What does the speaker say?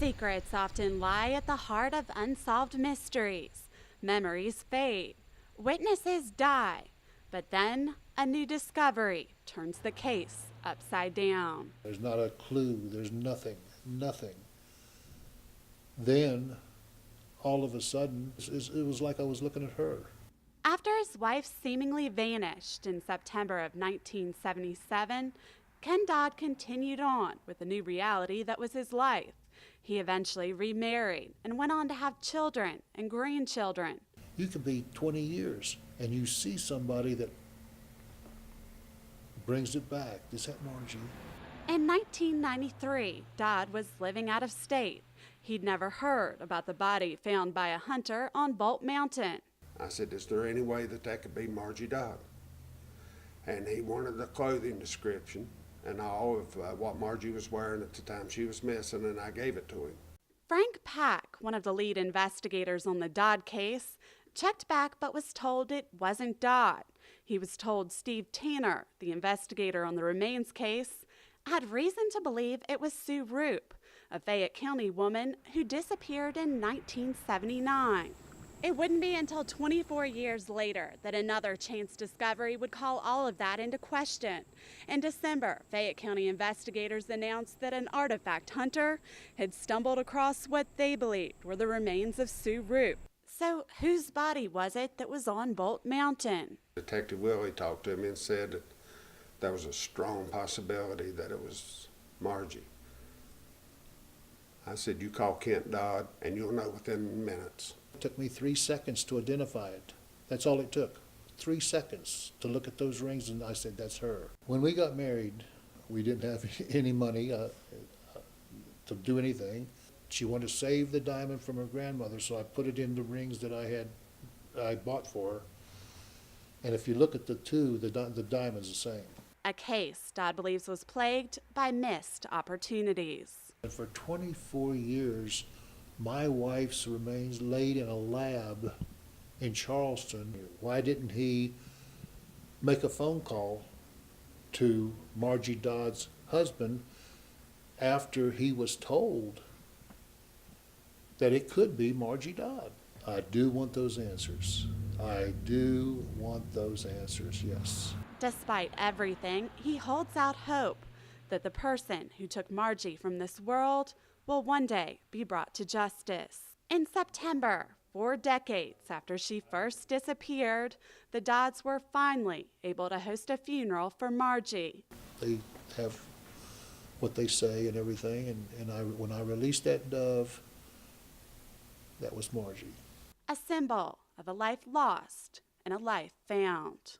Secrets often lie at the heart of unsolved mysteries. Memories fade. Witnesses die. But then a new discovery turns the case upside down. There's not a clue. There's nothing. Nothing. Then, all of a sudden, it was like I was looking at her. After his wife seemingly vanished in September of 1977, Ken Dodd continued on with the new reality that was his life. He eventually remarried and went on to have children and grandchildren. You could be 20 years and you see somebody that brings it back. Is that Margie? In 1993, Dodd was living out of state. He'd never heard about the body found by a hunter on Bolt Mountain. I said, is there any way that that could be Margie Dodd? And he wanted the clothing description and all of what Margie was wearing at the time she was missing, and I gave it to him. Frank Pack, one of the lead investigators on the Dodd case, checked back but was told it wasn't Dodd. He was told Steve Tanner, the investigator on the remains case, had reason to believe it was Sue Roop, a Fayette County woman who disappeared in 1979. It wouldn't be until 24 years later that another chance discovery would call all of that into question. In December, Fayette County investigators announced that an artifact hunter had stumbled across what they believed were the remains of Sue Roop. So whose body was it that was on Bolt Mountain? Detective Willie talked to me and said that there was a strong possibility that it was Margie. I said, you call Kent Dodd and you'll know within minutes. It took me 3 seconds to identify it. That's all it took. 3 seconds to look at those rings, and I said, that's her. When we got married, we didn't have any money to do anything. She wanted to save the diamond from her grandmother, so I put it in the rings that I bought for her. And if you look at the two, the diamond's the same. A case Dodd believes was plagued by missed opportunities. And for 24 years, my wife's remains laid in a lab in Charleston. Why didn't he make a phone call to Margie Dodd's husband after he was told that it could be Margie Dodd? I do want those answers. I do want those answers, yes. Despite everything, he holds out hope that the person who took Margie from this world will one day be brought to justice. In September, 4 decades after she first disappeared, the Dodds were finally able to host a funeral for Margie. They have what they say and everything, and when I released that dove, that was Margie. A symbol of a life lost and a life found.